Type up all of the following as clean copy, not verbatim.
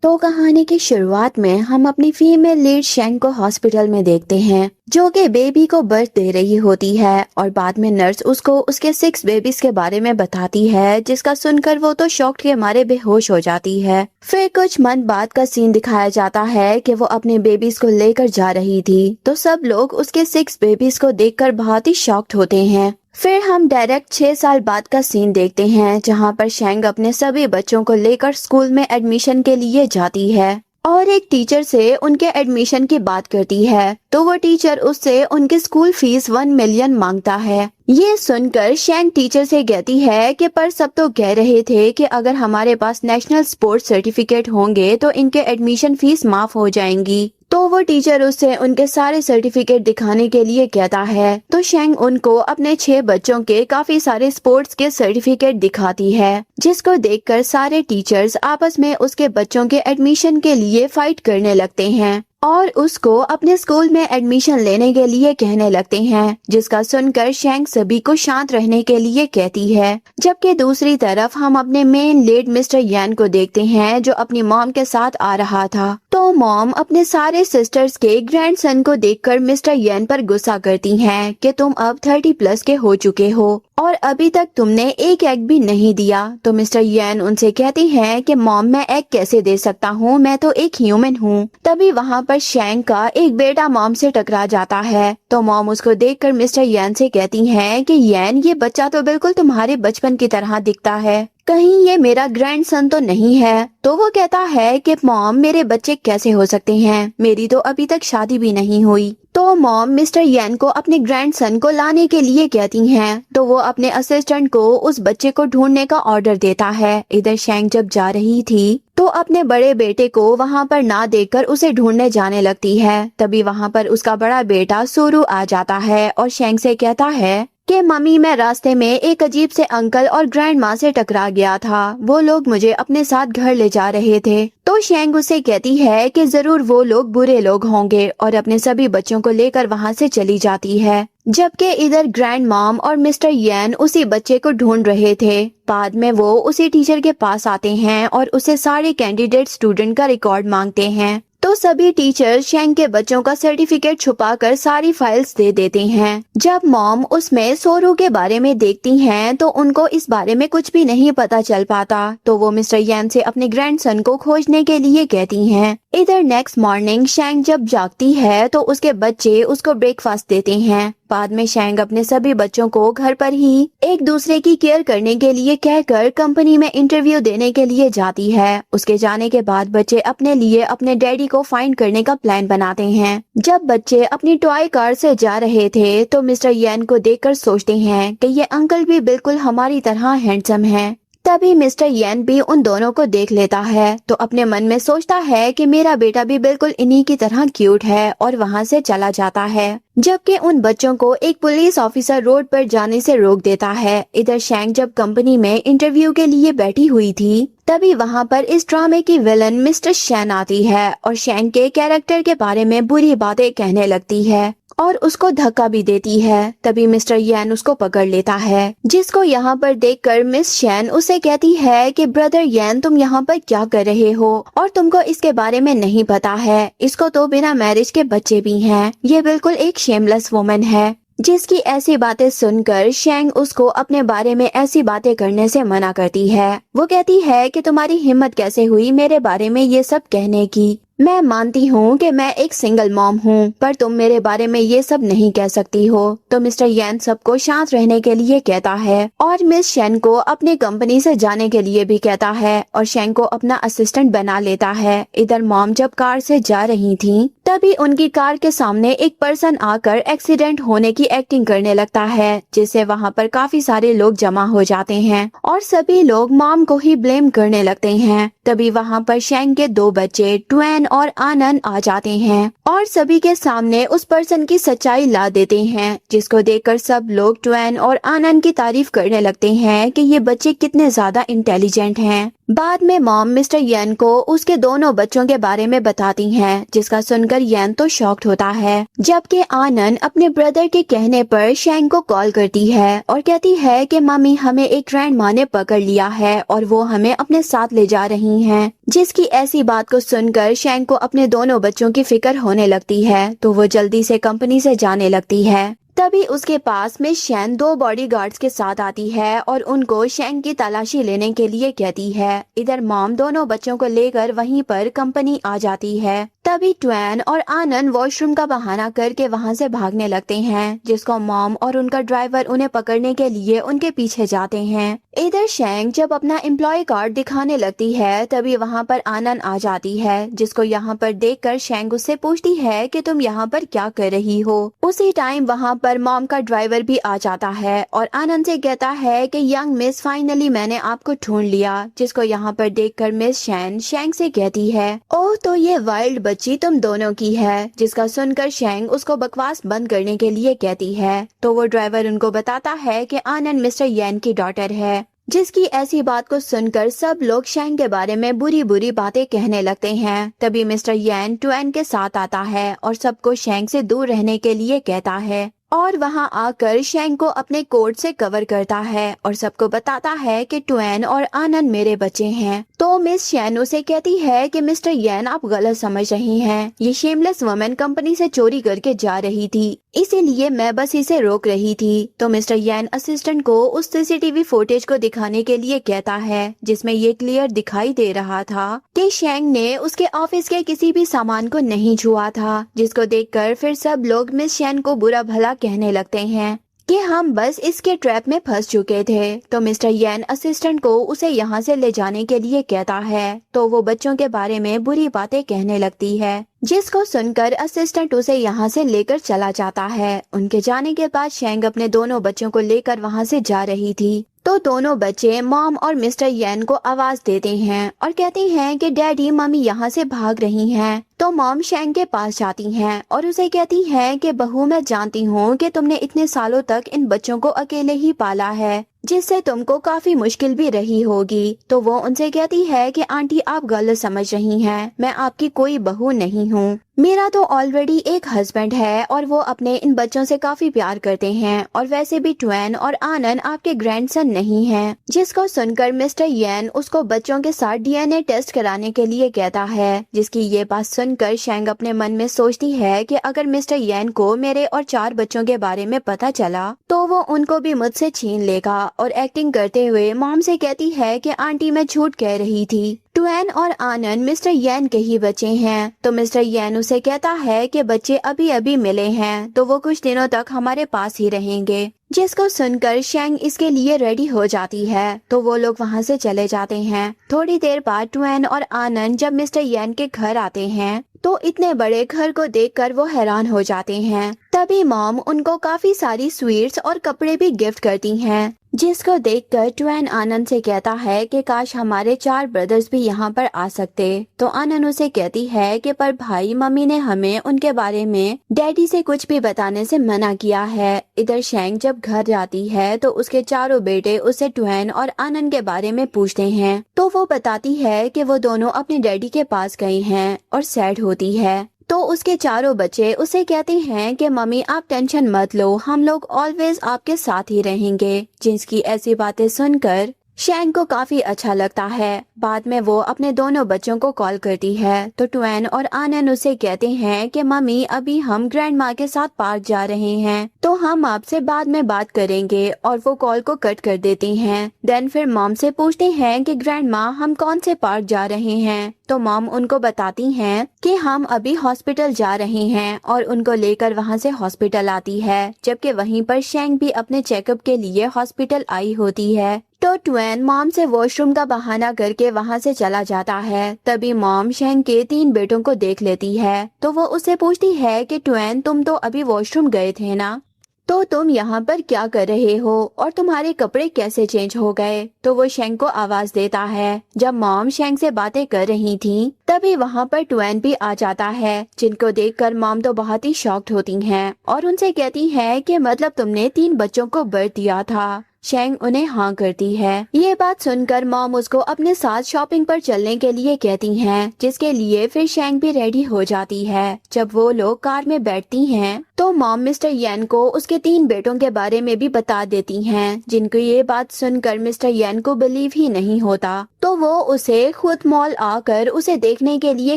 तो कहानी की शुरुआत में हम अपनी फीमेल लीड शेंग को हॉस्पिटल में देखते हैं, जो कि बेबी को बर्थ दे रही होती है। और बाद में नर्स उसको उसके 6 बेबीज के बारे में बताती है, जिसका सुनकर वो तो शॉक के मारे बेहोश हो जाती है। फिर कुछ मंथ बाद का सीन दिखाया जाता है कि वो अपने बेबीज को लेकर जा रही थी, तो सब लोग उसके 6 बेबीज को देखकर बहुत ही शॉक्ड होते हैं। फिर हम डायरेक्ट 6 साल बाद का सीन देखते हैं, जहां पर शेंग अपने सभी बच्चों को लेकर स्कूल में एडमिशन के लिए जाती है और एक टीचर से उनके एडमिशन की बात करती है। तो वो टीचर उससे उनकी स्कूल फीस 1 मिलियन मांगता है। ये सुनकर शेंग टीचर से कहती है कि पर सब तो कह रहे थे कि अगर हमारे पास नेशनल स्पोर्ट्स सर्टिफिकेट होंगे तो इनके एडमिशन फीस माफ हो जाएंगी। तो वो टीचर उससे उनके सारे सर्टिफिकेट दिखाने के लिए कहता है। तो शेंग उनको अपने 6 बच्चों के काफी सारे स्पोर्ट्स के सर्टिफिकेट दिखाती है, जिसको देखकर सारे टीचर्स आपस में उसके बच्चों के एडमिशन के लिए फाइट करने लगते हैं और उसको अपने स्कूल में एडमिशन लेने के लिए कहने लगते हैं, जिसका सुनकर शेंग सभी को शांत रहने के लिए कहती है। जबकि दूसरी तरफ हम अपने मेन लीड मिस्टर यान को देखते हैं, जो अपनी मॉम के साथ आ रहा था। तो मॉम अपने सारे सिस्टर्स के ग्रैंडसन को देखकर मिस्टर यान पर गुस्सा करती हैं कि तुम अब 30+ के हो चुके हो और अभी तक तुमने एक एग भी नहीं दिया। तो मिस्टर यान उनसे कहते हैं कि मॉम मैं एग कैसे दे सकता हूँ, मैं तो एक ह्यूमन हूँ। तभी वहाँ पर शेंग का एक बेटा मॉम से टकरा जाता है। तो मॉम उसको देखकर मिस्टर यान से कहती हैं कि यान ये बच्चा तो बिल्कुल तुम्हारे बचपन की तरह दिखता है, कहीं ये मेरा ग्रैंडसन तो नहीं है। तो वो कहता है कि मॉम मेरे बच्चे कैसे हो सकते हैं, मेरी तो अभी तक शादी भी नहीं हुई। तो मॉम मिस्टर यान को अपने ग्रैंडसन को लाने के लिए कहती हैं। तो वो अपने असिस्टेंट को उस बच्चे को ढूंढने का ऑर्डर देता है। इधर शेंग जब जा रही थी तो अपने बड़े बेटे को वहाँ पर ना देखकर उसे ढूंढने जाने लगती है। तभी वहाँ पर उसका बड़ा बेटा सोरू आ जाता है और शेंग से कहता है कि मम्मी मैं रास्ते में एक अजीब से अंकल और ग्रैंड माँ से टकरा गया था, वो लोग मुझे अपने साथ घर ले जा रहे थे। तो शेंग उसे कहती है कि जरूर वो लोग बुरे लोग होंगे और अपने सभी बच्चों को लेकर वहाँ से चली जाती है। जबकि इधर ग्रैंड मॉम और मिस्टर यान उसी बच्चे को ढूंढ रहे थे। बाद में वो उसी टीचर के पास आते हैं और उसे सारे कैंडिडेट स्टूडेंट का रिकॉर्ड मांगते हैं। तो सभी टीचर शेंग के बच्चों का सर्टिफिकेट छुपाकर सारी फाइल्स दे देते हैं। जब मॉम उसमें सोरू के बारे में देखती हैं तो उनको इस बारे में कुछ भी नहीं पता चल पाता। तो वो मिस्टर यान से अपने ग्रैंडसन को खोजने के लिए कहती हैं। इधर नेक्स्ट मॉर्निंग शेंग जब जागती है तो उसके बच्चे उसको ब्रेकफास्ट देते हैं। बाद में शेंग अपने सभी बच्चों को घर पर ही एक दूसरे की केयर करने के लिए कहकर कंपनी में इंटरव्यू देने के लिए जाती है। उसके जाने के बाद बच्चे अपने लिए अपने डैडी को फाइंड करने का प्लान बनाते हैं। जब बच्चे अपनी टॉय कार से जा रहे थे तो मिस्टर यान को देखकर सोचते हैं कि ये अंकल भी बिल्कुल हमारी तरह हैंडसम है। तभी मिस्टर यान भी उन दोनों को देख लेता है तो अपने मन में सोचता है कि मेरा बेटा भी बिल्कुल इन्हीं की तरह क्यूट है और वहाँ से चला जाता है। जबकि उन बच्चों को एक पुलिस ऑफिसर रोड पर जाने से रोक देता है। इधर शेंग जब कंपनी में इंटरव्यू के लिए बैठी हुई थी तभी वहाँ पर इस ड्रामे की विलन मिस्टर शैन आती है और शेंग के कैरेक्टर के बारे में बुरी बातें कहने लगती है और उसको धक्का भी देती है। तभी मिस्टर यान उसको पकड़ लेता है, जिसको यहाँ पर देखकर मिस शैन उसे कहती है कि ब्रदर यान तुम यहाँ पर क्या कर रहे हो और तुमको इसके बारे में नहीं पता है, इसको तो बिना मैरिज के बच्चे भी हैं, ये बिल्कुल एक शेमलेस वुमन है। जिसकी ऐसी बातें सुनकर शेंग उसको अपने बारे में ऐसी बातें करने से मना करती है। वो कहती है कि तुम्हारी हिम्मत कैसे हुई मेरे बारे में ये सब कहने की, मैं मानती हूँ कि मैं एक सिंगल मॉम हूँ, पर तुम मेरे बारे में ये सब नहीं कह सकती हो। तो मिस्टर यान सबको शांत रहने के लिए कहता है और मिस शेन को अपनी कंपनी से जाने के लिए भी कहता है और शेंग को अपना असिस्टेंट बना लेता है। इधर मॉम जब कार से जा रही थी तभी उनकी कार के सामने एक पर्सन आकर एक्सीडेंट होने की एक्टिंग करने लगता है, जिससे वहाँ पर काफी सारे लोग जमा हो जाते हैं और सभी लोग मॉम को ही ब्लेम करने लगते हैं। तभी वहाँ पर शेंग के 2 बच्चे ट्वेन और आनंद आ जाते हैं और सभी के सामने उस पर्सन की सच्चाई ला देते हैं, जिसको देखकर सब लोग ट्वेन और आनंद की तारीफ करने लगते हैं कि ये बच्चे कितने ज्यादा इंटेलिजेंट हैं। बाद में मॉम मिस्टर यान को उसके दोनों बच्चों के बारे में बताती हैं, जिसका सुनकर सुनकर यन तो शॉक्ड होता है, जबकि आनंद अपने ब्रदर के कहने पर शेंग को कॉल करती है और कहती है कि मम्मी हमें एक ग्रैंड माँ ने पकड़ लिया है और वो हमें अपने साथ ले जा रही हैं। जिसकी ऐसी बात को सुनकर शेंग को अपने दोनों बच्चों की फिक्र होने लगती है, तो वो जल्दी से कंपनी से जाने लगती है। तभी उसके पास में शेन 2 बॉडीगार्ड्स के साथ आती है और उनको शेंग की तलाशी लेने के लिए कहती है। इधर मॉम दोनों बच्चों को लेकर वहीं पर कंपनी आ जाती है। तभी ट्वेन और आनंद वॉशरूम का बहाना करके वहां से भागने लगते हैं, जिसको मॉम और उनका ड्राइवर उन्हें पकड़ने के लिए उनके पीछे जाते हैं। इधर शेंग जब अपना एम्प्लॉय कार्ड दिखाने लगती है, तभी वहां पर आनंद आ जाती है, जिसको यहाँ पर देखकर शेंग उससे पूछती है कि तुम यहाँ पर क्या कर रही हो। उसी टाइम वहाँ पर मॉम का ड्राइवर भी आ जाता है और आनंद से कहता है कि यंग मिस फाइनली मैंने आपको ढूंढ लिया, जिसको यहाँ पर देखकर मिस शेंग से कहती है ओह तो ये वाइल्ड बच्ची तुम दोनों की है, जिसका सुनकर शेंग उसको बकवास बंद करने के लिए कहती है। तो वो ड्राइवर उनको बताता है कि आनंद मिस्टर येन की डॉटर है। जिसकी ऐसी बात को सुनकर सब लोग शेंग के बारे में बुरी बुरी बातें कहने लगते हैं। तभी मिस्टर येन ट्वेन के साथ आता है और सबको शेंग से दूर रहने के लिए कहता है और वहां आकर शेंग को अपने कोट से कवर करता है और सबको बताता है कि ट्वेन और आनंद मेरे बच्चे हैं। तो मिस शेन उसे कहती है कि मिस्टर येन आप गलत समझ रही हैं। ये शेमलेस वुमन कंपनी से चोरी करके जा रही थी, इसीलिए मैं बस इसे रोक रही थी। तो मिस्टर येन असिस्टेंट को उस सीसीटीवी फुटेज को दिखाने के लिए कहता है, जिसमें ये क्लियर दिखाई दे रहा था कि शेंग ने उसके ऑफिस के किसी भी सामान को नहीं छुआ था। जिसको देखकर फिर सब लोग मिस शेन को बुरा भला कहने लगते हैं कि हम बस इसके ट्रैप में फंस चुके थे। तो मिस्टर येन असिस्टेंट को उसे यहाँ से ले जाने के लिए कहता है, तो वो बच्चों के बारे में बुरी बातें कहने लगती है, जिसको सुनकर असिस्टेंट उसे यहाँ से लेकर चला जाता है। उनके जाने के बाद शेंग अपने दोनों बच्चों को लेकर वहाँ से जा रही थी। तो दोनों बच्चे मॉम और मिस्टर येन को आवाज देते हैं और कहते हैं कि डैडी मम्मी यहाँ से भाग रही हैं। तो मॉम शेंग के पास जाती हैं और उसे कहती हैं कि बहू मैं जानती हूँ कि तुमने इतने सालों तक इन बच्चों को अकेले ही पाला है, जिससे तुमको काफी मुश्किल भी रही होगी। तो वो उनसे कहती है कि आंटी आप गलत समझ रही हैं, मैं आपकी कोई बहू नहीं हूँ। मेरा तो ऑलरेडी एक हस्बैंड है और वो अपने इन बच्चों से काफी प्यार करते हैं और वैसे भी ट्वेन और आनंद आपके ग्रैंडसन नहीं हैं। जिसको सुनकर मिस्टर येन उसको बच्चों के साथ डीएनए टेस्ट कराने के लिए कहता है। जिसकी ये बात सुनकर शेंग अपने मन में सोचती है कि अगर मिस्टर येन को मेरे और 4 बच्चों के बारे में पता चला तो वो उनको भी मुझसे छीन लेगा। और एक्टिंग करते हुए मॉम से कहती है कि आंटी मैं झूठ कह रही थी, ट्वेन और आनंद मिस्टर येन के ही बच्चे हैं। तो मिस्टर येन उसे कहता है कि बच्चे अभी अभी मिले हैं, तो वो कुछ दिनों तक हमारे पास ही रहेंगे। जिसको सुनकर शेंग इसके लिए रेडी हो जाती है। तो वो लोग वहाँ से चले जाते हैं। थोड़ी देर बाद ट्वेन और आनंद जब मिस्टर येन के घर आते हैं तो इतने बड़े घर को देखकर वो हैरान हो जाते हैं। तभी मॉम उनको काफी सारी स्वीट्स और कपड़े भी गिफ्ट करती हैं। जिसको देखकर ट्वेन आनंद से कहता है कि काश हमारे 4 ब्रदर्स भी यहाँ पर आ सकते। तो आनंद उसे कहती है कि पर भाई मम्मी ने हमें उनके बारे में डैडी से कुछ भी बताने से मना किया है। इधर शेंग जब घर जाती है तो उसके चारों बेटे उसे ट्वेन और आनंद के बारे में पूछते हैं। तो वो बताती है कि वो दोनों अपने डैडी के पास गए हैं और सैड होती है। तो उसके चारों बच्चे उसे कहते हैं कि मम्मी आप टेंशन मत लो, हम लोग ऑलवेज आपके साथ ही रहेंगे। जिसकी ऐसी बातें सुनकर शेंग को काफी अच्छा लगता है। बाद में वो अपने दोनों बच्चों को कॉल करती है। तो ट्वेन और आनंद उसे कहते हैं कि मम्मी अभी हम ग्रैंड माँ के साथ पार्क जा रहे हैं, तो हम आपसे बाद में बात करेंगे। और वो कॉल को कट कर देती हैं। देन फिर मॉम से पूछते हैं कि ग्रैंड माँ हम कौन से पार्क जा रहे हैं। तो मॉम उनको बताती हैं कि हम अभी हॉस्पिटल जा रहे हैं और उनको लेकर वहाँ से हॉस्पिटल आती है। जबकि वहीं पर शेंग भी अपने चेकअप के लिए हॉस्पिटल आई होती है। तो ट्वेन मॉम से वॉशरूम का बहाना करके वहाँ से चला जाता है। तभी मॉम शेंग के 3 बेटों को देख लेती है। तो वो उससे पूछती है कि ट्वेन तुम तो अभी वॉशरूम गए थे ना, तो तुम यहाँ पर क्या कर रहे हो और तुम्हारे कपड़े कैसे चेंज हो गए। तो वो शेंग को आवाज देता है। जब मॉम शेंग से बातें कर रही थी तभी वहाँ पर ट्वेन भी आ जाता है, जिनको देखकर मॉम तो बहुत ही शॉक्ड होती हैं और उनसे कहती है कि मतलब तुमने 3 बच्चों को बर्थ दिया था। शेंग उन्हें हाँ करती है। ये बात सुनकर मॉम उसको अपने साथ शॉपिंग पर चलने के लिए कहती हैं, जिसके लिए फिर शेंग भी रेडी हो जाती है। जब वो लोग कार में बैठती हैं तो मॉम मिस्टर येन को उसके 3 बेटों के बारे में भी बता देती हैं, जिनको ये बात सुनकर मिस्टर येन को बिलीव ही नहीं होता। तो वो उसे खुद मॉल आकर उसे देखने के लिए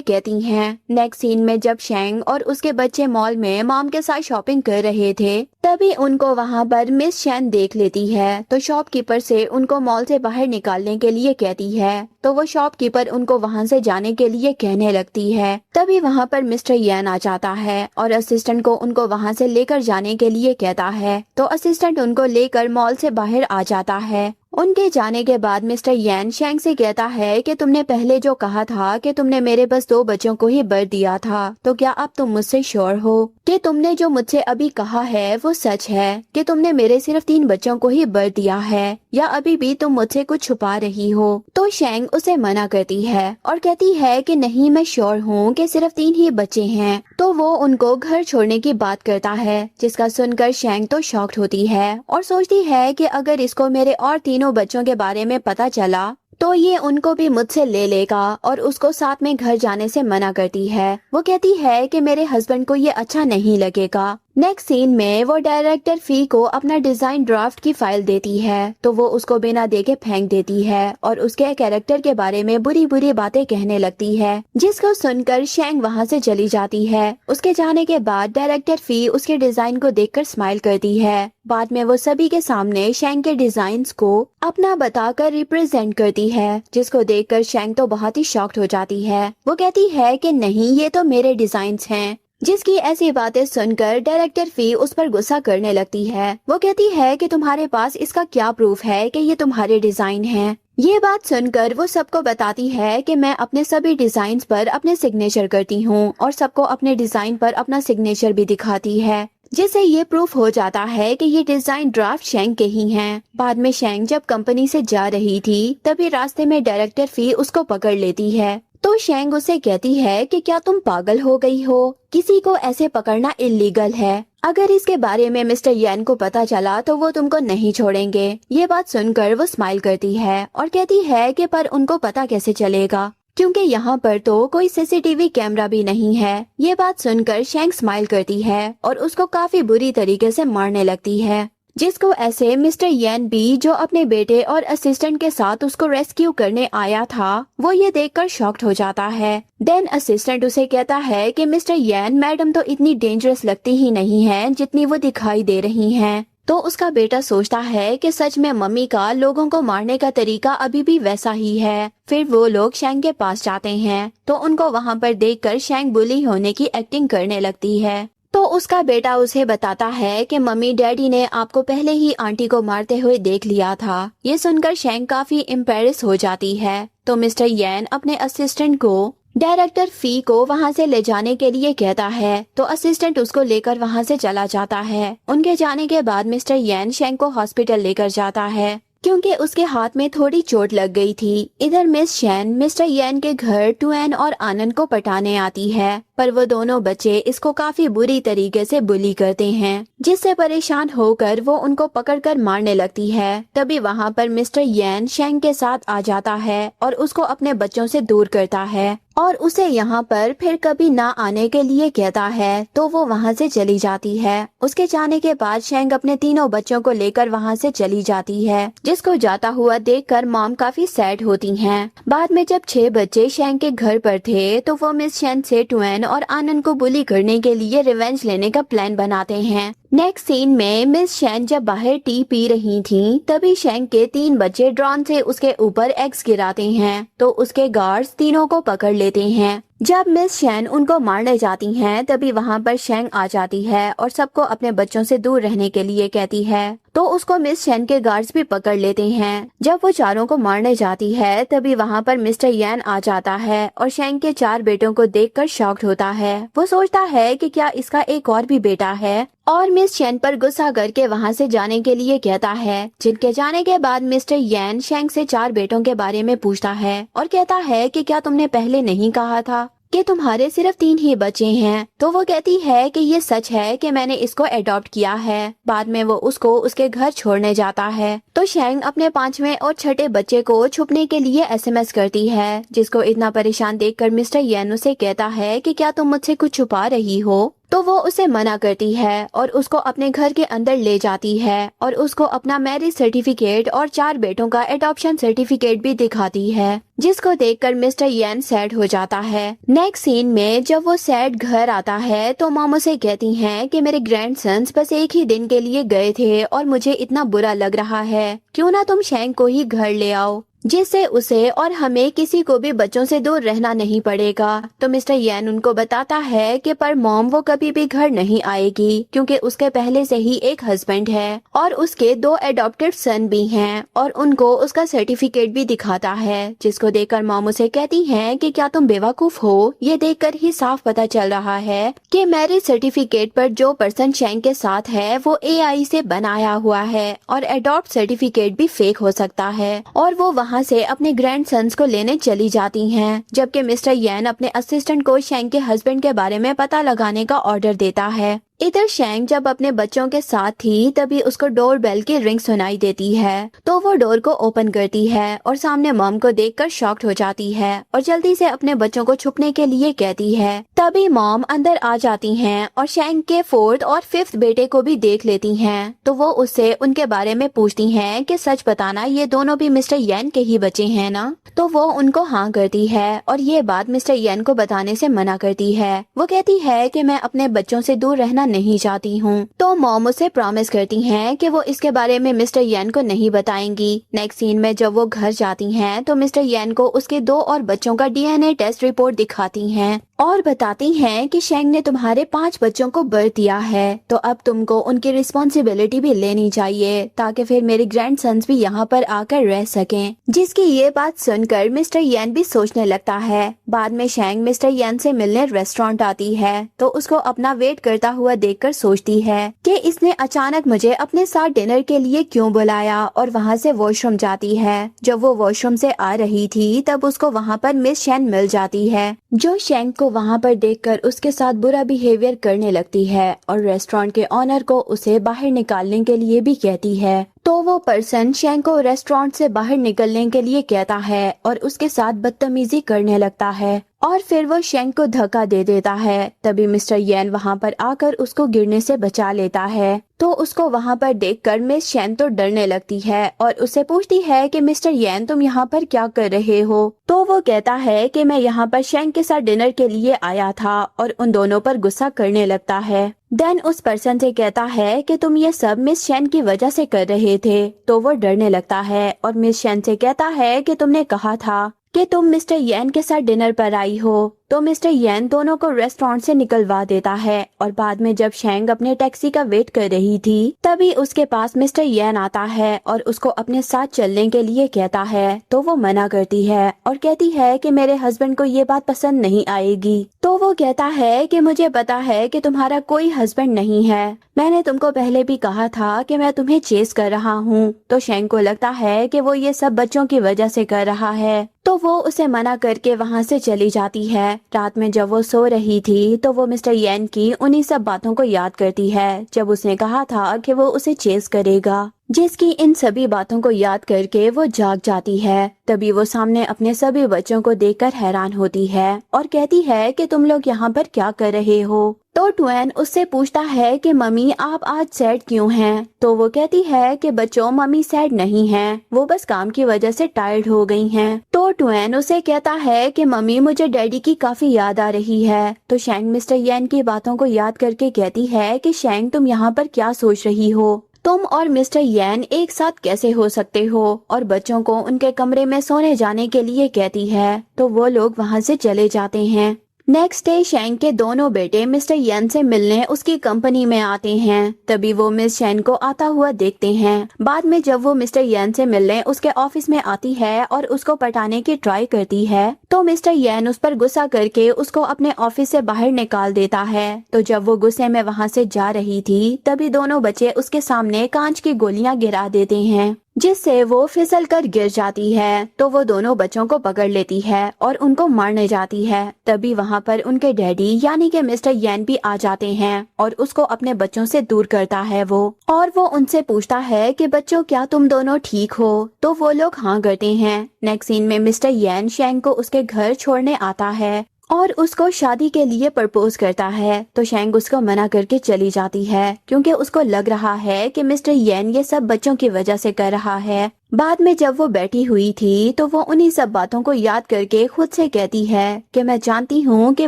कहती हैं। नेक्स्ट सीन में जब शेंग और उसके बच्चे मॉल में मॉम के साथ शॉपिंग कर रहे थे, तभी उनको वहाँ पर मिस शेन देख लेती है। तो शॉपकीपर से उनको मॉल से बाहर निकालने के लिए कहती है। तो वो शॉपकीपर उनको वहाँ से जाने के लिए कहने लगती है। तभी वहाँ पर मिस्टर येन आ जाता है और असिस्टेंट को उनको वहाँ से लेकर जाने के लिए कहता है। तो असिस्टेंट उनको लेकर मॉल से बाहर आ जाता है। उनके जाने के बाद मिस्टर येन शेंग से कहता है कि तुमने पहले जो कहा था कि तुमने मेरे बस 2 बच्चों को ही बर्थ दिया था, तो क्या अब तुम मुझसे श्योर हो कि तुमने जो मुझसे अभी कहा है वो सच है, कि तुमने मेरे सिर्फ 3 बच्चों को ही बर्थ दिया है, या अभी भी तुम मुझसे कुछ छुपा रही हो? तो शेंग उसे मना करती है और कहती है कि नहीं, मैं श्योर हूँ कि सिर्फ 3 ही बच्चे हैं। तो वो उनको घर छोड़ने की बात करता है, जिसका सुनकर शेंग तो शॉक्ड होती है और सोचती है कि अगर इसको मेरे और 3 बच्चों के बारे में पता चला तो ये उनको भी मुझसे ले लेगा और उसको साथ में घर जाने से मना करती है। वो कहती है कि मेरे हस्बैंड को ये अच्छा नहीं लगेगा। नेक्स्ट सीन में वो डायरेक्टर फी को अपना डिजाइन ड्राफ्ट की फाइल देती है, तो वो उसको बिना देखे फेंक देती है और उसके कैरेक्टर के बारे में बुरी बुरी बातें कहने लगती है, जिसको सुनकर शेंग वहाँ से चली जाती है। उसके जाने के बाद डायरेक्टर फी उसके डिजाइन को देखकर स्माइल करती है। बाद में वो सभी के सामने शेंग के डिजाइन्स को अपना बताकर रिप्रेजेंट करती है, जिसको देखकर शेंग तो बहुत ही शॉक्ड हो जाती है। वो कहती है कि नहीं, ये तो मेरे डिजाइन्स हैं। जिसकी ऐसी बातें सुनकर डायरेक्टर फी उस पर गुस्सा करने लगती है। वो कहती है कि तुम्हारे पास इसका क्या प्रूफ है कि ये तुम्हारे डिजाइन हैं? ये बात सुनकर वो सबको बताती है कि मैं अपने सभी डिजाइन्स पर अपने सिग्नेचर करती हूँ और सबको अपने डिजाइन पर अपना सिग्नेचर भी दिखाती है, जिससे ये प्रूफ हो जाता है कि ये डिजाइन ड्राफ्ट शेंग के ही हैं। बाद में शेंग जब कंपनी से जा रही थी, तभी रास्ते में डायरेक्टर फी उसको पकड़ लेती है। तो शेंग उसे कहती है कि क्या तुम पागल हो गई हो? किसी को ऐसे पकड़ना इलीगल है। अगर इसके बारे में मिस्टर येन को पता चला तो वो तुमको नहीं छोड़ेंगे। ये बात सुनकर वो स्माइल करती है और कहती है कि पर उनको पता कैसे चलेगा, क्योंकि यहाँ पर तो कोई सीसीटीवी कैमरा भी नहीं है। ये बात सुनकर शेंग स्माइल करती है और उसको काफी बुरी तरीके से मारने लगती है, जिसको ऐसे मिस्टर येन भी, जो अपने बेटे और असिस्टेंट के साथ उसको रेस्क्यू करने आया था, वो ये देखकर शॉक्ड हो जाता है। देन असिस्टेंट उसे कहता है कि मिस्टर येन, मैडम तो इतनी डेंजरस लगती ही नहीं है जितनी वो दिखाई दे रही हैं। तो उसका बेटा सोचता है कि सच में मम्मी का लोगों को मारने का तरीका अभी भी वैसा ही है। फिर वो लोग शेंग के पास जाते हैं, तो उनको वहाँ पर देखकर शेंग बुली होने की एक्टिंग करने लगती है। तो उसका बेटा उसे बताता है कि मम्मी डैडी ने आपको पहले ही आंटी को मारते हुए देख लिया था। ये सुनकर शेंग काफी इम्प्रेस हो जाती है। तो मिस्टर येन अपने असिस्टेंट को डायरेक्टर फी को वहाँ से ले जाने के लिए कहता है, तो असिस्टेंट उसको लेकर वहाँ से चला जाता है। उनके जाने के बाद मिस्टर येन शेंग को हॉस्पिटल लेकर जाता है, क्योंकि उसके हाथ में थोड़ी चोट लग गई थी। इधर मिस शेन मिस्टर येन के घर टुएन और आनंद को पटाने आती है, पर वो दोनों बच्चे इसको काफी बुरी तरीके से बुली करते हैं, जिससे परेशान होकर वो उनको पकड़कर मारने लगती है। तभी वहाँ पर मिस्टर येन शेंग के साथ आ जाता है और उसको अपने बच्चों से दूर करता है और उसे यहाँ पर फिर कभी ना आने के लिए कहता है। तो वो वहाँ से चली जाती है। उसके जाने के बाद शेंग अपने तीनों बच्चों को लेकर वहाँ से चली जाती है, जिसको जाता हुआ देखकर मॉम काफी सैड होती हैं। बाद में जब 6 बच्चे शेंग के घर पर थे, तो वो मिस शेन से टुएन और आनंद को बुली करने के लिए रिवेंज लेने का प्लान बनाते हैं। नेक्स्ट सीन में मिस शेन जब बाहर टी पी रही थीं, तभी शेंग के 3 बच्चे ड्रोन से उसके ऊपर एग्स गिराते हैं, तो उसके गार्ड्स तीनों को पकड़ लेते हैं। जब मिस शेन उनको मारने जाती हैं, तभी वहाँ पर शेंग आ जाती है और सबको अपने बच्चों से दूर रहने के लिए कहती है। तो उसको मिस शेन के गार्ड्स भी पकड़ लेते हैं। जब वो चारों को मारने जाती है, तभी वहाँ पर मिस्टर येन आ जाता है और शेंग के 4 बेटों को देखकर शॉक्ड होता है। वो सोचता है कि क्या इसका एक और भी बेटा है, और मिस शेन पर गुस्सा करके वहाँ से जाने के लिए कहता है। जिनके जाने के बाद मिस्टर येन शेंग से 4 बेटों के बारे में पूछता है और कहता है कि क्या तुमने पहले नहीं कहा था कि तुम्हारे सिर्फ 3 ही बच्चे हैं। तो वो कहती है कि ये सच है कि मैंने इसको अडॉप्ट किया है। बाद में वो उसको उसके घर छोड़ने जाता है। तो शेंग अपने 5वें और छठे बच्चे को छुपने के लिए एसएमएस करती है, जिसको इतना परेशान देखकर मिस्टर येन उसे कहता है कि क्या तुम मुझसे कुछ छुपा रही हो। तो वो उसे मना करती है और उसको अपने घर के अंदर ले जाती है और उसको अपना मैरिज सर्टिफिकेट और 4 बेटों का एडॉप्शन सर्टिफिकेट भी दिखाती है, जिसको देखकर मिस्टर येन सैड हो जाता है। नेक्स्ट सीन में जब वो सैड घर आता है तो मॉम उसे कहती हैं कि मेरे ग्रैंडसन्स बस एक ही दिन के लिए गए थे और मुझे इतना बुरा लग रहा है, क्यों ना तुम शेंग को ही घर ले आओ, जिससे उसे और हमें किसी को भी बच्चों से दूर रहना नहीं पड़ेगा। तो मिस्टर येन उनको बताता है कि पर मॉम वो कभी भी घर नहीं आएगी, क्योंकि उसके पहले से ही एक हस्बैंड है और उसके 2 एडॉप्टेड सन भी हैं और उनको उसका सर्टिफिकेट भी दिखाता है, जिसको देखकर मॉम उसे कहती हैं कि क्या तुम बेवकूफ हो। ये देखकर ही साफ पता चल रहा है कि मैरिज सर्टिफिकेट पर जो पर्सन शेंग के साथ है वो एआई से बनाया हुआ है और एडॉप्ट सर्टिफिकेट भी फेक हो सकता है। और वो वहाँ से अपने ग्रैंडसन्स को लेने चली जाती हैं, जबकि मिस्टर येन अपने असिस्टेंट को शेंग के हस्बैंड के बारे में पता लगाने का ऑर्डर देता है। इधर शेंग जब अपने बच्चों के साथ थी तभी उसको डोर बेल की रिंग सुनाई देती है। तो वो डोर को ओपन करती है और सामने मॉम को देखकर शॉक्ड हो जाती है और जल्दी से अपने बच्चों को छुपने के लिए कहती है। तभी मॉम अंदर आ जाती हैं और शेंग के 4th और 5th बेटे को भी देख लेती हैं। तो वो उससे उनके बारे में पूछती हैं कि सच बताना, ये दोनों भी मिस्टर येन के ही बच्चे हैं ना। तो वो उनको हाँ करती है और ये बात मिस्टर येन को बताने से मना करती है। वो कहती है कि मैं अपने बच्चों से दूर रहना नहीं चाहती हूँ। तो मॉम उसे प्रॉमिस करती हैं कि वो इसके बारे में मिस्टर येन को नहीं बताएंगी। नेक्स्ट सीन में जब वो घर जाती हैं तो मिस्टर येन को उसके 2 और बच्चों का डीएनए टेस्ट रिपोर्ट दिखाती हैं और बताती हैं कि शेंग ने तुम्हारे 5 बच्चों को बर्थ दिया है, तो अब तुमको उनकी रिस्पॉन्सिबिलिटी भी लेनी चाहिए ताकि फिर मेरे ग्रैंडसन्स भी यहाँ पर आकर रह सकें। जिसकी ये बात सुनकर मिस्टर येन भी सोचने लगता है। बाद में शेंग मिस्टर येन से मिलने रेस्टोरेंट आती है तो उसको अपना वेट करता हुआ देखकर सोचती है कि इसने अचानक मुझे अपने साथ डिनर के लिए क्यों बुलाया और वहाँ से वॉशरूम जाती है। जब वो वॉशरूम से आ रही थी तब उसको वहाँ पर मिस शेन मिल जाती है, जो शेंग को वहाँ पर देखकर उसके साथ बुरा बिहेवियर करने लगती है और रेस्टोरेंट के ऑनर को उसे बाहर निकालने के लिए भी कहती है। तो वो पर्सन शेंग को रेस्टोरेंट से बाहर निकलने के लिए कहता है और उसके साथ बदतमीजी करने लगता है और फिर वो शेंग को धक्का दे देता है। तभी मिस्टर येन वहाँ पर आकर उसको गिरने से बचा लेता है। तो उसको वहाँ पर देखकर मिस शेन तो डरने लगती है और उससे पूछती है कि मिस्टर येन तुम यहाँ पर क्या कर रहे हो। तो वो कहता है कि मैं यहाँ पर शेंग के साथ डिनर के लिए आया था और उन दोनों पर गुस्सा करने लगता है। देन उस पर्सन से कहता है कि तुम ये सब मिस शेन की वजह से कर रहे थे। तो वो डरने लगता है और मिस शेन से कहता है कि तुमने कहा था कि तुम मिस्टर येन के साथ डिनर पर आई हो। तो मिस्टर येन दोनों को रेस्टोरेंट से निकलवा देता है और बाद में जब शेंग अपने टैक्सी का वेट कर रही थी तभी उसके पास मिस्टर येन आता है और उसको अपने साथ चलने के लिए कहता है। तो वो मना करती है और कहती है कि मेरे हस्बैंड को ये बात पसंद नहीं आएगी। तो वो कहता है कि मुझे पता है कि तुम्हारा कोई हस्बैंड नहीं है, मैंने तुमको पहले भी कहा था कि मैं तुम्हें चेस कर रहा हूँ। तो शेंग को लगता है कि वो ये सब बच्चों की वजह से कर रहा है, तो वो उसे मना करके वहाँ से चली जाती है। रात में जब वो सो रही थी तो वो मिस्टर येन की उन्हीं सब बातों को याद करती है जब उसने कहा था कि वो उसे चेस करेगा, जिसकी इन सभी बातों को याद करके वो जाग जाती है। तभी वो सामने अपने सभी बच्चों को देखकर हैरान होती है और कहती है कि तुम लोग यहाँ पर क्या कर रहे हो। तो ट्वेन उससे पूछता है कि मम्मी आप आज सैड क्यों हैं। तो वो कहती है कि बच्चों मम्मी सैड नहीं हैं, वो बस काम की वजह से टायर्ड हो गई हैं। तो ट्वेन उसे कहता है कि मम्मी मुझे डैडी की काफी याद आ रही है। तो शेंग मिस्टर येन की बातों को याद करके कहती है कि शेंग तुम यहाँ पर क्या सोच रही हो, तुम और मिस्टर येन एक साथ कैसे हो सकते हो, और बच्चों को उनके कमरे में सोने जाने के लिए कहती है। तो वो लोग वहाँ से चले जाते हैं। नेक्स्ट डे शेंग के दोनों बेटे मिस्टर येन से मिलने उसकी कंपनी में आते हैं। तभी वो मिस शेन को आता हुआ देखते हैं। बाद में जब वो मिस्टर येन से मिलने उसके ऑफिस में आती है और उसको पटाने की ट्राई करती है तो मिस्टर येन उस पर गुस्सा करके उसको अपने ऑफिस से बाहर निकाल देता है। तो जब वो गुस्से में वहाँ से जा रही थी तभी दोनों बच्चे उसके सामने कांच की गोलियां गिरा देते हैं, जिससे वो फिसल कर गिर जाती है। तो वो दोनों बच्चों को पकड़ लेती है और उनको मारने जाती है। तभी वहाँ पर उनके डैडी यानी कि मिस्टर यैन भी आ जाते हैं और उसको अपने बच्चों से दूर करता है वो। और वो उनसे पूछता है कि बच्चों क्या तुम दोनों ठीक हो? तो वो लोग हाँ करते हैं। नेक्स्ट सीन में मिस्टर यैन शेंग को उसके घर छोड़ने आता है और उसको शादी के लिए प्रपोज करता है। तो शेंग उसको मना करके चली जाती है क्योंकि उसको लग रहा है कि मिस्टर येन ये सब बच्चों की वजह से कर रहा है। बाद में जब वो बैठी हुई थी तो वो उन्हीं सब बातों को याद करके खुद से कहती है कि मैं जानती हूँ कि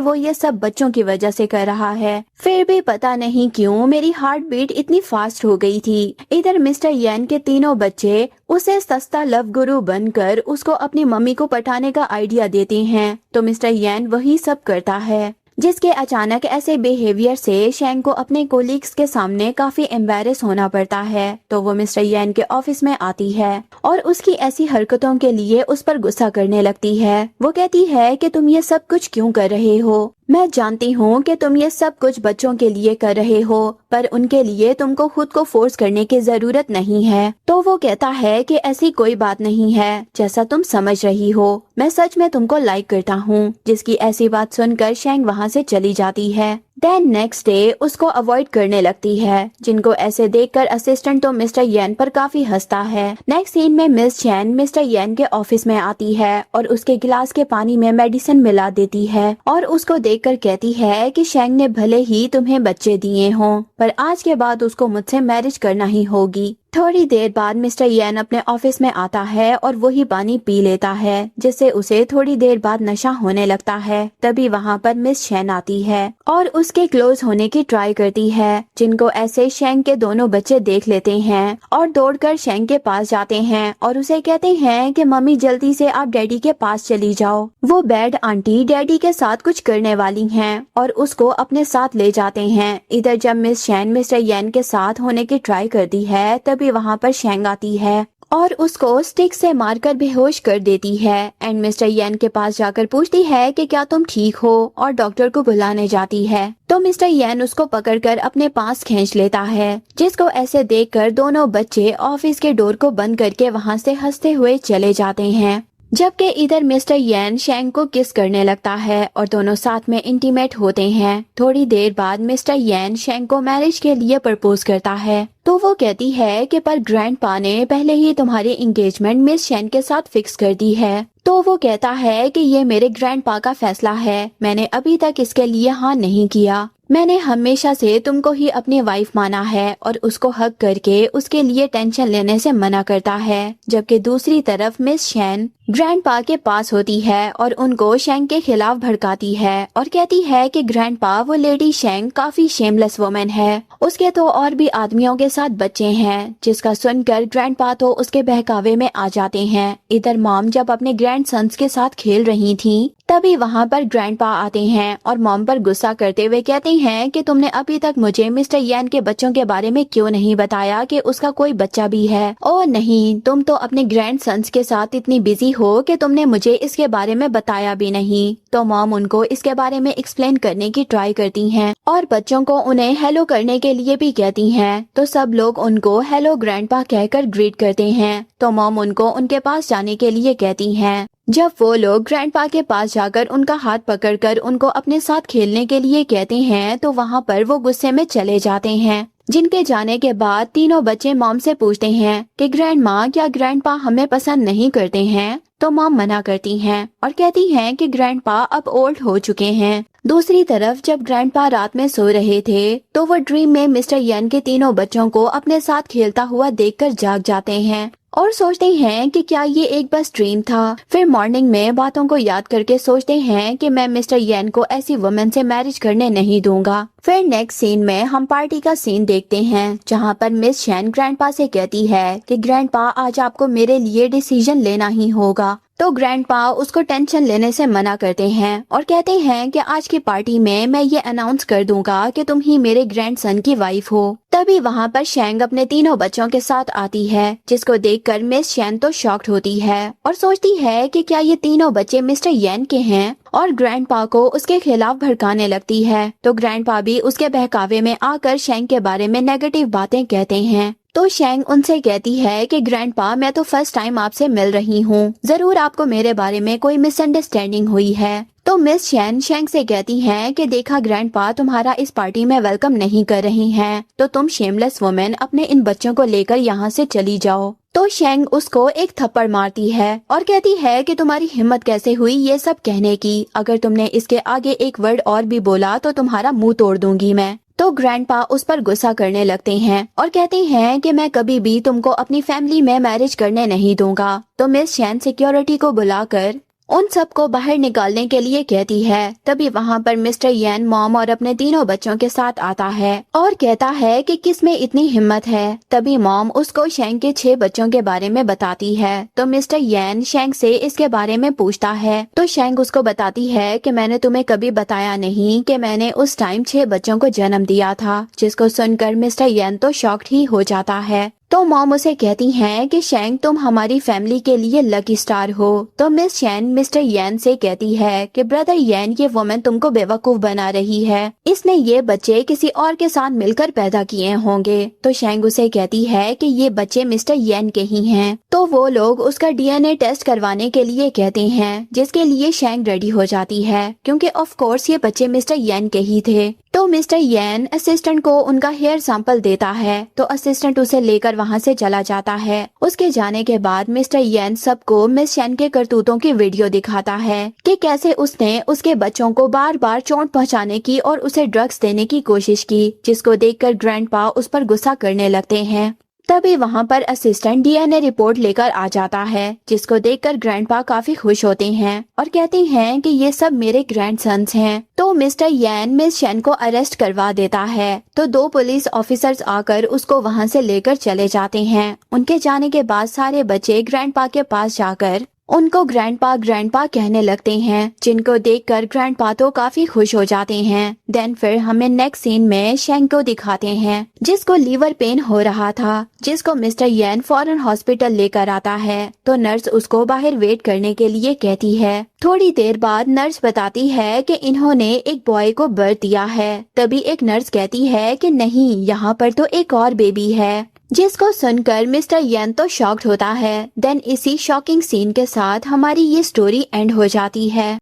वो ये सब बच्चों की वजह से कर रहा है, फिर भी पता नहीं क्यों मेरी हार्ट बीट इतनी फास्ट हो गई थी। इधर मिस्टर येन के तीनों बच्चे उसे सस्ता लव गुरु बनकर उसको अपनी मम्मी को पटाने का आइडिया देते हैं। तो मिस्टर येन वही सब करता है, जिसके अचानक ऐसे बिहेवियर से शेंग को अपने कोलीग्स के सामने काफी एम्बैरेस होना पड़ता है। तो वो मिस्टर येन के ऑफिस में आती है और उसकी ऐसी हरकतों के लिए उस पर गुस्सा करने लगती है। वो कहती है कि तुम ये सब कुछ क्यों कर रहे हो? मैं जानती हूँ कि तुम ये सब कुछ बच्चों के लिए कर रहे हो, पर उनके लिए तुमको खुद को फोर्स करने की जरूरत नहीं है। तो वो कहता है कि ऐसी कोई बात नहीं है, जैसा तुम समझ रही हो। मैं सच में तुमको लाइक करता हूँ। जिसकी ऐसी बात सुनकर शेंग वहाँ से चली जाती है। देन नेक्स्ट डे उसको अवॉइड करने लगती है, जिनको ऐसे देखकर असिस्टेंट तो मिस्टर येन पर काफी हंसता है। नेक्स्ट सीन में मिस चैन मिस्टर येन के ऑफिस में आती है और उसके गिलास के पानी में मेडिसिन मिला देती है और उसको देखकर कहती है कि शेंग ने भले ही तुम्हें बच्चे दिए हों, पर आज के बाद उसको मुझसे मैरिज करना ही होगी। थोड़ी देर बाद मिस्टर येन अपने ऑफिस में आता है और वही पानी पी लेता है, जिससे उसे थोड़ी देर बाद नशा होने लगता है। तभी वहाँ पर मिस शेन आती है और उसके क्लोज होने की ट्राई करती है, जिनको ऐसे शेंग के दोनों बच्चे देख लेते हैं और दौड़कर शेंग के पास जाते हैं और उसे कहते हैं कि मम्मी जल्दी से आप डैडी के पास चली जाओ। वो बैड आंटी डैडी के साथ कुछ करने वाली हैं और उसको अपने साथ ले जाते हैं। इधर जब मिस शेन मिस्टर येन के साथ होने की ट्राई करती है तभी वहाँ पर शेंग आती है और उसको स्टिक से मारकर बेहोश कर देती है। एंड मिस्टर येन के पास जाकर पूछती है कि क्या तुम ठीक हो, और डॉक्टर को बुलाने जाती है। तो मिस्टर येन उसको पकड़कर अपने पास खींच लेता है, जिसको ऐसे देखकर दोनों बच्चे ऑफिस के डोर को बंद करके वहाँ से हंसते हुए चले जाते हैं। जबकि इधर मिस्टर येन शेंग को किस करने लगता है और दोनों साथ में इंटीमेट होते हैं। थोड़ी देर बाद मिस्टर येन शेंग को मैरिज के लिए प्रपोज करता है। तो वो कहती है कि पर ग्रैंडपा ने पहले ही तुम्हारी एंगेजमेंट मिस शेन के साथ फिक्स कर दी है। तो वो कहता है कि ये मेरे ग्रैंडपा का फैसला है, मैंने अभी तक इसके लिए हाँ नहीं किया। मैंने हमेशा से तुमको ही अपनी वाइफ माना है और उसको हक करके उसके लिए टेंशन लेने से मना करता है। जबकि दूसरी तरफ मिस शेन ग्रैंडपा के पास होती है और उनको शेंग के खिलाफ भड़काती है और कहती है कि ग्रैंडपा वो लेडी शेंग काफी शेमलेस वुमन है, उसके तो और भी आदमियों के साथ बच्चे हैं। जिसका सुनकर ग्रैंडपा तो उसके बहकावे में आ जाते हैं। इधर मॉम जब अपने ग्रैंडसन्स के साथ खेल रही थी तभी वहाँ पर ग्रैंडपा आते हैं और मॉम पर गुस्सा करते हुए कहते हैं कि तुमने अभी तक मुझे मिस्टर येन के बच्चों के बारे में क्यों नहीं बताया कि उसका कोई बच्चा भी है। ओ नहीं, तुम तो अपने ग्रैंडसन्स के साथ इतनी बिजी हो कि तुमने मुझे इसके बारे में बताया भी नहीं। तो मॉम उनको इसके बारे में एक्सप्लेन करने की ट्राई करती हैं और बच्चों को उन्हें हेलो करने के लिए भी कहती हैं। तो सब लोग उनको हेलो ग्रैंडपा कहकर ग्रीट करते हैं। तो मॉम उनको उनके पास जाने के लिए कहती हैं। जब वो लोग ग्रैंडपा के पास जाकर उनका हाथ पकड़कर उनको अपने साथ खेलने के लिए कहते हैं तो वहाँ पर वो गुस्से में चले जाते हैं। जिनके जाने के बाद तीनों बच्चे मॉम से पूछते हैं कि ग्रैंड माँ क्या ग्रैंडपा हमें पसंद नहीं करते हैं। तो मॉम मना करती हैं और कहती हैं कि ग्रैंडपा अब ओल्ड हो चुके हैं। दूसरी तरफ जब ग्रैंडपा रात में सो रहे थे तो वो ड्रीम में मिस्टर येन के तीनों बच्चों को अपने साथ खेलता हुआ देखकर जाग जाते हैं और सोचते हैं कि क्या ये एक बस ड्रीम था। फिर मॉर्निंग में बातों को याद करके सोचते हैं कि मैं मिस्टर येन को ऐसी वुमन से मैरिज करने नहीं दूंगा। फिर नेक्स्ट सीन में हम पार्टी का सीन देखते हैं, जहां पर मिस शेन ग्रैंडपा से कहती है कि ग्रैंडपा आज आपको मेरे लिए डिसीजन लेना ही होगा। तो ग्रैंडपा उसको टेंशन लेने से मना करते हैं और कहते हैं कि आज की पार्टी में मैं ये अनाउंस कर दूंगा कि तुम ही मेरे ग्रैंडसन की वाइफ हो। तभी वहाँ पर शेंग अपने तीनों बच्चों के साथ आती है, जिसको देखकर मिस शेन तो शॉक्ड होती है और सोचती है कि क्या ये तीनों बच्चे मिस्टर येन के हैं और ग्रैंडपा को उसके खिलाफ भड़काने लगती है। तो ग्रैंडपा भी उसके बहकावे में आकर शेंग के बारे में नेगेटिव बातें कहते हैं। तो शेंग उनसे कहती है कि ग्रैंडपा, मैं तो फर्स्ट टाइम आपसे मिल रही हूँ, जरूर आपको मेरे बारे में कोई मिसअंडरस्टैंडिंग हुई है। तो मिस शेन शेंग से कहती हैं कि देखा ग्रैंडपा, तुम्हारा इस पार्टी में वेलकम नहीं कर रही हैं, तो तुम शेमलेस वुमेन अपने इन बच्चों को लेकर यहाँ से चली जाओ। तो शेंग उसको एक थप्पड़ मारती है और कहती है कि तुम्हारी हिम्मत कैसे हुई ये सब कहने की, अगर तुमने इसके आगे एक वर्ड और भी बोला तो तुम्हारा मुंह तोड़ दूंगी मैं। तो ग्रैंडपा उस पर गुस्सा करने लगते हैं और कहते हैं कि मैं कभी भी तुमको अपनी फैमिली में मैरिज करने नहीं दूंगा। तो मिस शेन सिक्योरिटी को बुलाकर उन सबको बाहर निकालने के लिए कहती है। तभी वहाँ पर मिस्टर येन मॉम और अपने तीनों बच्चों के साथ आता है और कहता है कि किस में इतनी हिम्मत है। तभी मॉम उसको शेंग के 6 बच्चों के बारे में बताती है। तो मिस्टर येन शेंग से इसके बारे में पूछता है। तो शेंग उसको बताती है कि मैंने तुम्हें कभी बताया नहीं कि मैंने उस टाइम 6 बच्चों को जन्म दिया था, जिसको सुनकर मिस्टर येन तो शॉक्ड ही हो जाता है। तो मॉम उसे कहती हैं कि शेंग, तुम हमारी फैमिली के लिए लकी स्टार हो। तो मिस शेन मिस्टर येन से कहती है कि ब्रदर येन, ये वुमन तुमको बेवकूफ बना रही है, इसने ये बच्चे किसी और के साथ मिलकर पैदा किए होंगे। तो शेंग उसे कहती है कि ये बच्चे मिस्टर येन के ही हैं। तो वो लोग उसका डीएनए टेस्ट करवाने के लिए कहते हैं, जिसके लिए शेंग रेडी हो जाती है क्योंकि ऑफ कोर्स ये बच्चे मिस्टर येन के ही थे। तो मिस्टर येन असिस्टेंट को उनका हेयर सैंपल देता है। तो असिस्टेंट उसे लेकर वहाँ से चला जाता है। उसके जाने के बाद मिस्टर येन सबको मिस शेन के करतूतों की वीडियो दिखाता है कि कैसे उसने उसके बच्चों को बार बार चोट पहुँचाने की और उसे ड्रग्स देने की कोशिश की, जिसको देखकर ग्रैंडपा उस पर गुस्सा करने लगते हैं। तभी वहाँ पर असिस्टेंट डीएनए रिपोर्ट लेकर आ जाता है, जिसको देखकर ग्रैंडपा काफी खुश होते हैं और कहते हैं कि ये सब मेरे ग्रैंडसन्स हैं। तो मिस्टर येन मिस शेन को अरेस्ट करवा देता है। तो 2 पुलिस ऑफिसर्स आकर उसको वहाँ से लेकर चले जाते हैं। उनके जाने के बाद सारे बच्चे ग्रैंडपा के पास जाकर उनको ग्रैंडपा ग्रैंडपा कहने लगते हैं, जिनको देखकर ग्रैंडपा तो काफी खुश हो जाते हैं। देन फिर हमें नेक्स्ट सीन में शेंग को दिखाते हैं, जिसको लीवर पेन हो रहा था, जिसको मिस्टर येन फौरन हॉस्पिटल लेकर आता है। तो नर्स उसको बाहर वेट करने के लिए कहती है। थोड़ी देर बाद नर्स बताती है कि इन्होंने एक बॉय को बर्थ दिया है। तभी एक नर्स कहती है कि नहीं, यहाँ पर तो एक और बेबी है, जिसको सुनकर मिस्टर येन तो शॉक्ड होता है। देन इसी शॉकिंग सीन के साथ हमारी ये स्टोरी एंड हो जाती है।